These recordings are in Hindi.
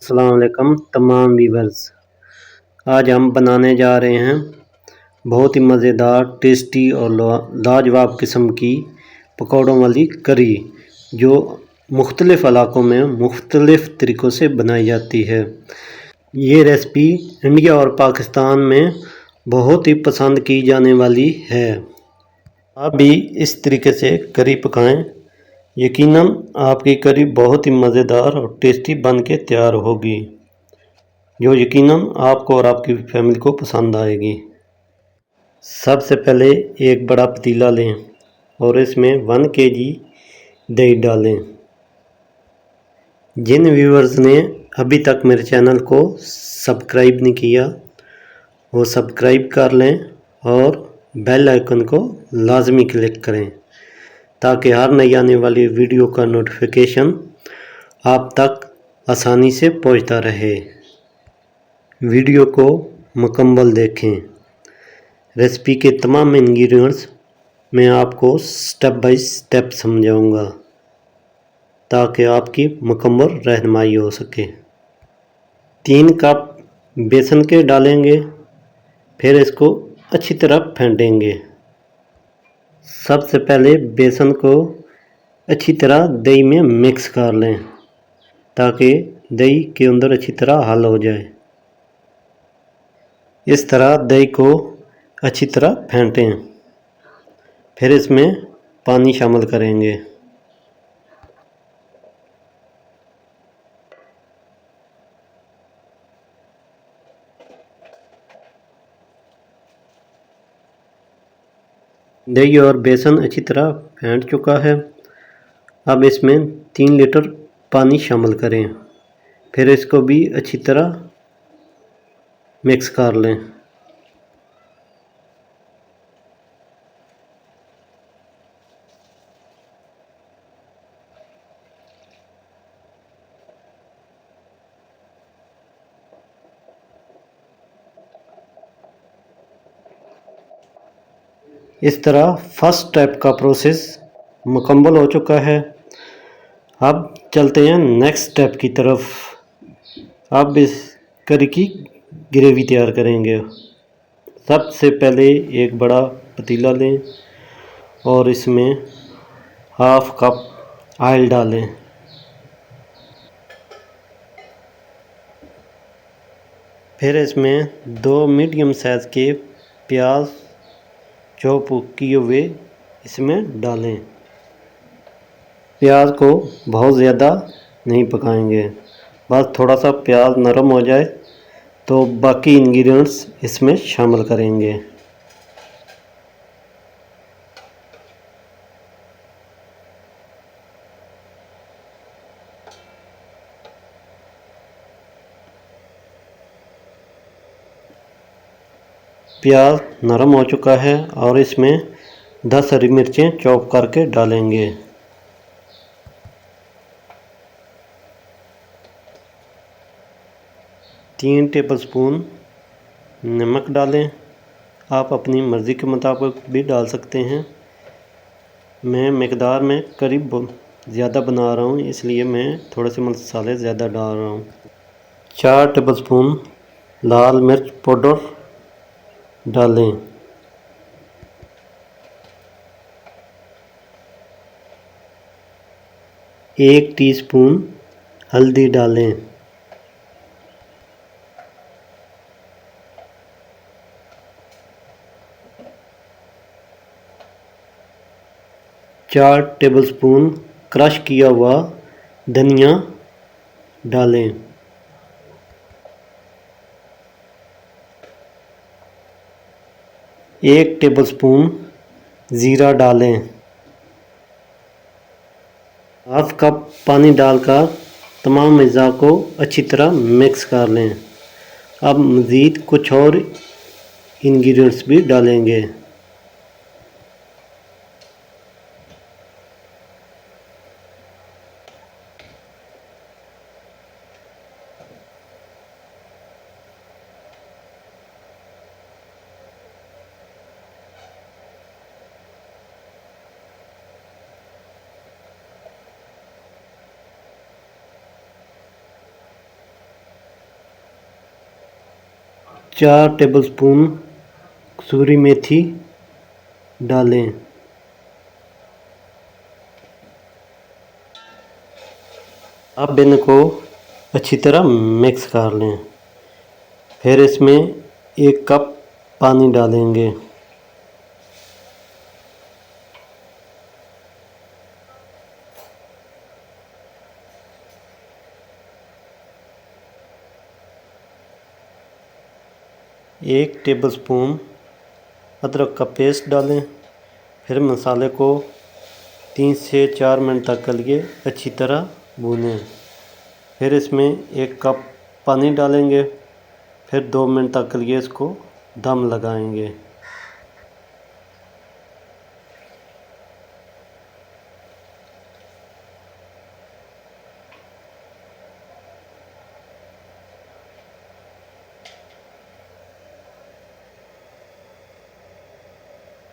अस्सलाम वालेकुम तमाम व्यूवर्स। आज हम बनाने जा रहे हैं बहुत ही मज़ेदार, टेस्टी और लाजवाब किस्म की पकौड़ों वाली करी, जो मुख्तलिफ़ इलाक़ों में मुख्तलिफ़ तरीक़ों से बनाई जाती है। ये रेसिपी इंडिया और पाकिस्तान में बहुत ही पसंद की जाने वाली है। आप भी इस तरीके से करी पकाएं, यकीनन आपकी करी बहुत ही मज़ेदार और टेस्टी बन के तैयार होगी, जो यकीनन आपको और आपकी फैमिली को पसंद आएगी। सबसे पहले एक बड़ा पतीला लें और इसमें 1 kg दही डालें। जिन व्यूवर्स ने अभी तक मेरे चैनल को सब्सक्राइब नहीं किया, वो सब्सक्राइब कर लें और बेल आइकन को लाजमी क्लिक करें, ताकि हर नई आने वाली वीडियो का नोटिफिकेशन आप तक आसानी से पहुंचता रहे। वीडियो को मुकम्मल देखें। रेसिपी के तमाम इंग्रेडिएंट्स मैं आपको स्टेप बाय स्टेप समझाऊंगा, ताकि आपकी मुकम्मल रहनुमाई हो सके। 3 कप बेसन के डालेंगे, फिर इसको अच्छी तरह फेंटेंगे। सबसे पहले बेसन को अच्छी तरह दही में मिक्स कर लें, ताकि दही के अंदर अच्छी तरह हल हो जाए। इस तरह दही को अच्छी तरह फेंटें। फिर इसमें पानी शामिल करेंगे। दही और बेसन अच्छी तरह फेंट चुका है। अब इसमें 3 लीटर पानी शामिल करें, फिर इसको भी अच्छी तरह मिक्स कर लें। इस तरह फर्स्ट स्टेप का प्रोसेस मुकम्मल हो चुका है। अब चलते हैं नेक्स्ट स्टेप की तरफ। अब इस करी की ग्रेवी तैयार करेंगे। सबसे पहले एक बड़ा पतीला लें और इसमें हाफ कप ऑयल डालें। फिर इसमें 2 मीडियम साइज़ के प्याज चॉप किए हुए इसमें डालें। प्याज को बहुत ज़्यादा नहीं पकाएंगे, बस थोड़ा सा प्याज नरम हो जाए तो बाकी इंग्रेडिएंट्स इसमें शामिल करेंगे। प्याज नरम हो चुका है और इसमें 10 हरी मिर्चें चॉप करके डालेंगे। तीन टेबलस्पून नमक डालें। आप अपनी मर्ज़ी के मुताबिक भी डाल सकते हैं। मैं मकदार में करीब ज़्यादा बना रहा हूँ, इसलिए मैं थोड़े से मसाले ज़्यादा डाल रहा हूँ। 4 टेबलस्पून लाल मिर्च पाउडर डालें। 1 टीस्पून हल्दी डालें। 4 टेबलस्पून क्रश किया हुआ धनिया डालें। 1 टेबलस्पून ज़ीरा डालें। हाफ कप पानी डालकर तमाम अज़ा को अच्छी तरह मिक्स कर लें। अब मज़ीद कुछ और इंग्रेडिएंट्स भी डालेंगे। 4 टेबलस्पून कसूरी मेथी डालें। अब इनको अच्छी तरह मिक्स कर लें। फिर इसमें 1 कप पानी डालेंगे। एक टेबलस्पून अदरक का पेस्ट डालें। फिर मसाले को 3 से 4 मिनट तक के लिए अच्छी तरह भूनें। फिर इसमें 1 कप पानी डालेंगे। फिर 2 मिनट तक के लिए इसको दम लगाएंगे।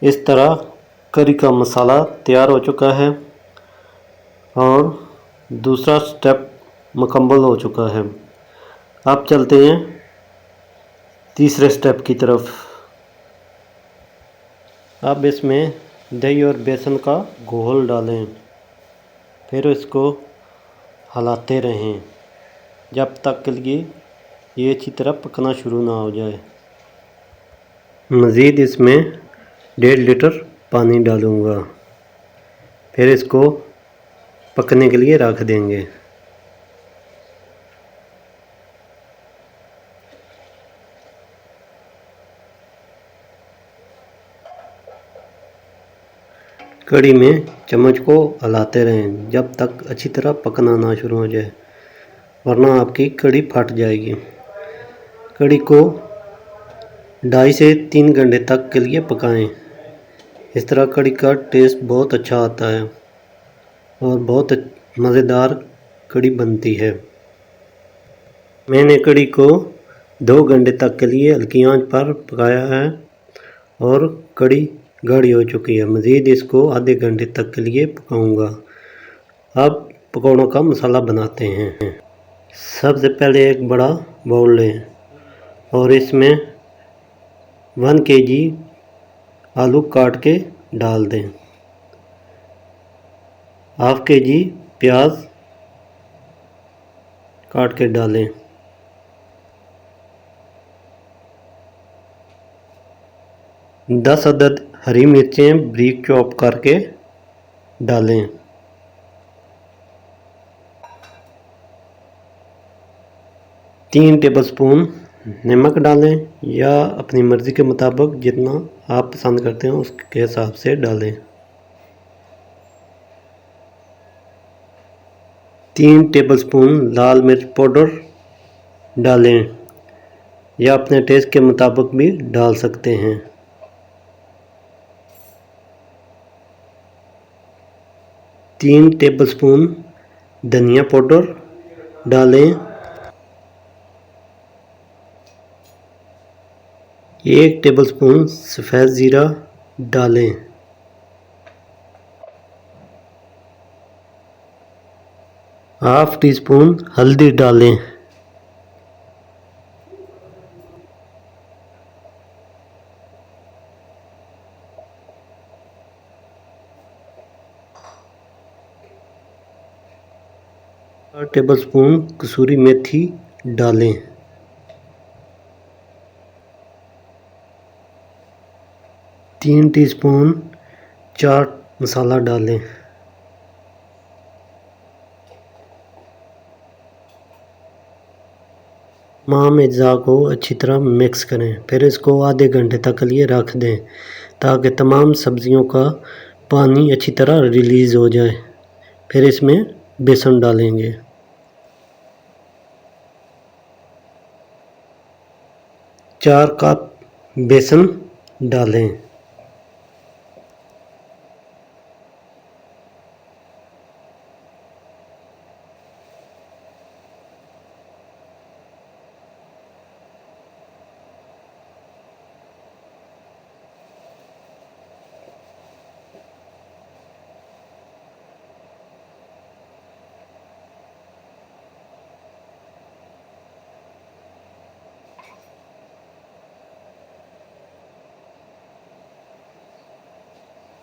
इस तरह करी का मसाला तैयार हो चुका है और दूसरा स्टेप मुकम्मल हो चुका है। अब चलते हैं तीसरे स्टेप की तरफ। अब इसमें दही और बेसन का घोल डालें। फिर इसको हिलाते रहें जब तक के लिए ये अच्छी तरह पकना शुरू ना हो जाए। मज़ीद इसमें 1.5 लीटर पानी डालूँगा। फिर इसको पकने के लिए रख देंगे। कढ़ी में चम्मच को हिलाते रहें जब तक अच्छी तरह पकना ना शुरू हो जाए, वरना आपकी कढ़ी फट जाएगी। कढ़ी को 2.5 से 3 घंटे तक के लिए पकाएं। इस तरह कढ़ी का टेस्ट बहुत अच्छा आता है और बहुत मज़ेदार कढ़ी बनती है। मैंने कढ़ी को 2 घंटे तक के लिए हल्की आंच पर पकाया है और कढ़ी गाढ़ी हो चुकी है। मज़ीद इसको आधे घंटे तक के लिए पकाऊंगा। अब पकौड़ों का मसाला बनाते हैं। सबसे पहले एक बड़ा बाउल लें और इसमें 1 kg आलू काट के डाल दें। ½ kg प्याज काट के डालें। 10 अदद हरी मिर्चें बारीक चॉप करके डालें। 3 टेबलस्पून नमक डालें या अपनी मर्ज़ी के मुताबिक जितना आप पसंद करते हैं उसके हिसाब से डालें। 3 टेबलस्पून लाल मिर्च पाउडर डालें या अपने टेस्ट के मुताबिक भी डाल सकते हैं। 3 टेबलस्पून धनिया पाउडर डालें। 1 टेबलस्पून सफ़ेद ज़ीरा डालें। ½ टीस्पून हल्दी डालें। टेबलस्पून कसूरी मेथी डालें। 3 टीस्पून चाट मसाला डालें। तमाम अज्जा को अच्छी तरह मिक्स करें। फिर इसको आधे घंटे तक के लिए रख दें ताकि तमाम सब्जियों का पानी अच्छी तरह रिलीज़ हो जाए। फिर इसमें बेसन डालेंगे। 4 कप बेसन डालें।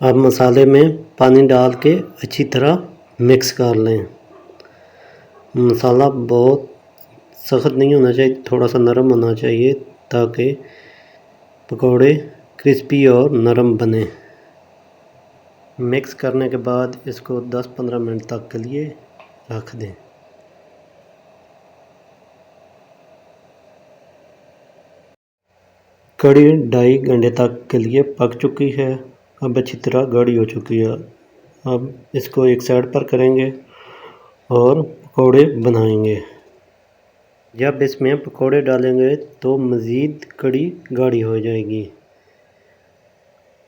अब मसाले में पानी डाल के अच्छी तरह मिक्स कर लें। मसाला बहुत सख्त नहीं होना चाहिए, थोड़ा सा नरम होना चाहिए ताकि पकौड़े क्रिस्पी और नरम बने। मिक्स करने के बाद इसको 10-15 मिनट तक के लिए रख दें। कड़ी 2.5 घंटे तक के लिए पक चुकी है, अब अच्छी तरह गाढ़ी हो चुकी है। अब इसको एक साइड पर करेंगे और पकौड़े बनाएंगे। जब इसमें पकौड़े डालेंगे तो मज़ीद कड़ी गाढ़ी हो जाएगी।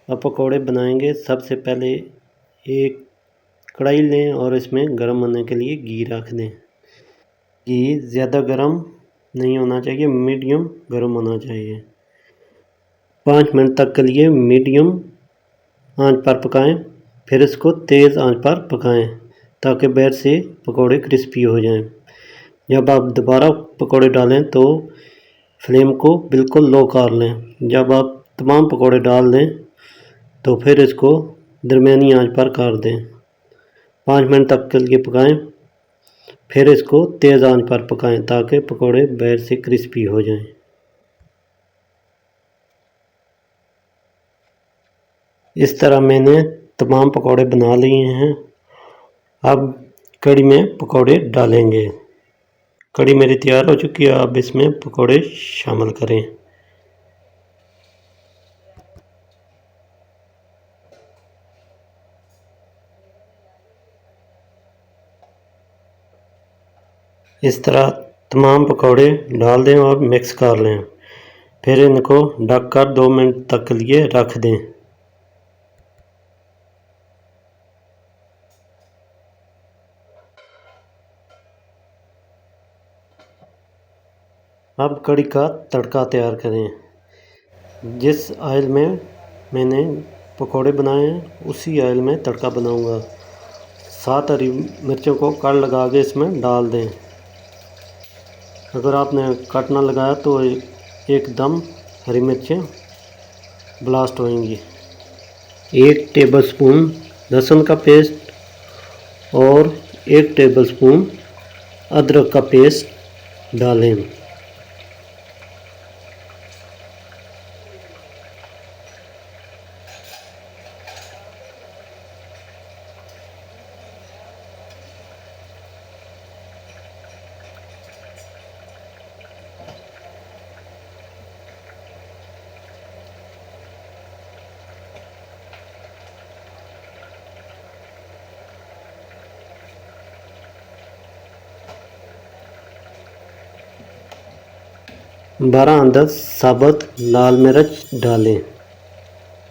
अब पकौड़े बनाएंगे। सबसे पहले एक कढ़ाई लें और इसमें गर्म होने के लिए घी रख दें। घी ज़्यादा गर्म नहीं होना चाहिए, मीडियम गर्म होना चाहिए। 5 मिनट तक के लिए मीडियम आंच पर पकाएं, फिर इसको तेज़ आंच पर पकाएं ताकि बाहर से पकौड़े क्रिस्पी हो जाएं। जब आप दोबारा पकौड़े डालें तो फ्लेम को बिल्कुल लो कर लें। जब आप तमाम पकौड़े डाल दें तो फिर इसको दरमियानी आंच पर कर दें। 5 मिनट तक के लिए पकाएं, फिर इसको तेज़ आंच पर पकाएं ताकि पकौड़े बाहर से क्रिस्पी हो जाएं। इस तरह मैंने तमाम पकौड़े बना लिए हैं। अब कड़ी में पकौड़े डालेंगे। कड़ी मेरी तैयार हो चुकी है, अब इसमें पकौड़े शामिल करें। इस तरह तमाम पकौड़े डाल दें और मिक्स कर लें, फिर इनको ढककर 2 मिनट तक के लिए रख दें। अब कड़ी का तड़का तैयार करें। जिस ऑयल में मैंने पकौड़े बनाए हैं उसी ऑयल में तड़का बनाऊंगा। 7 हरी मिर्चों को कट लगा के इसमें डाल दें। अगर आपने कट ना लगाया तो एकदम हरी मिर्चें ब्लास्ट होंगी। 1 टेबलस्पून लहसुन का पेस्ट और 1 टेबलस्पून अदरक का पेस्ट डालें। बारह अंदाज साबुत लाल मिर्च डालें,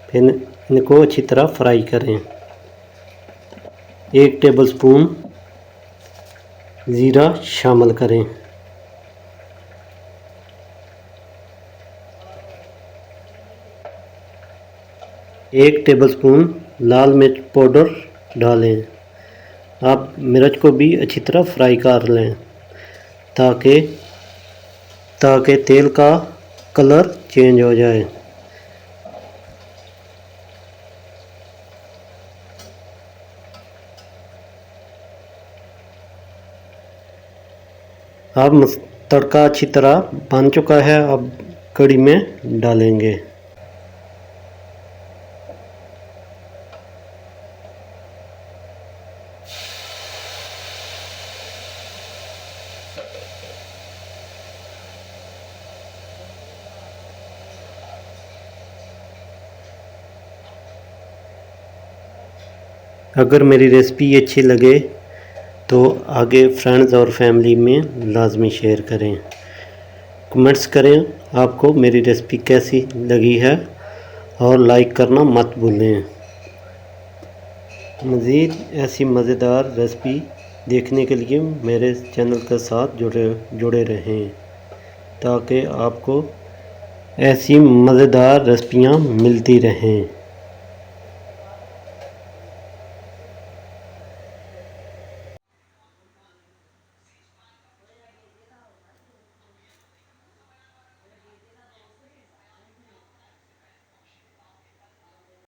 फिर इनको अच्छी तरह फ्राई करें। 1 टेबलस्पून ज़ीरा शामिल करें। एक टेबलस्पून लाल मिर्च पाउडर डालें। आप मिर्च को भी अच्छी तरह फ्राई कर लें ताकि तेल का कलर चेंज हो जाए। अब तड़का अच्छी तरह बन चुका है, अब कड़ी में डालेंगे। अगर मेरी रेसिपी अच्छी लगे तो आगे फ्रेंड्स और फैमिली में लाजमी शेयर करें, कमेंट्स करें आपको मेरी रेसिपी कैसी लगी है और लाइक करना मत भूलें। मज़ीद ऐसी मज़ेदार रेसिपी देखने के लिए मेरे चैनल के साथ जुड़े रहें ताकि आपको ऐसी मज़ेदार रेसिपियाँ मिलती रहें।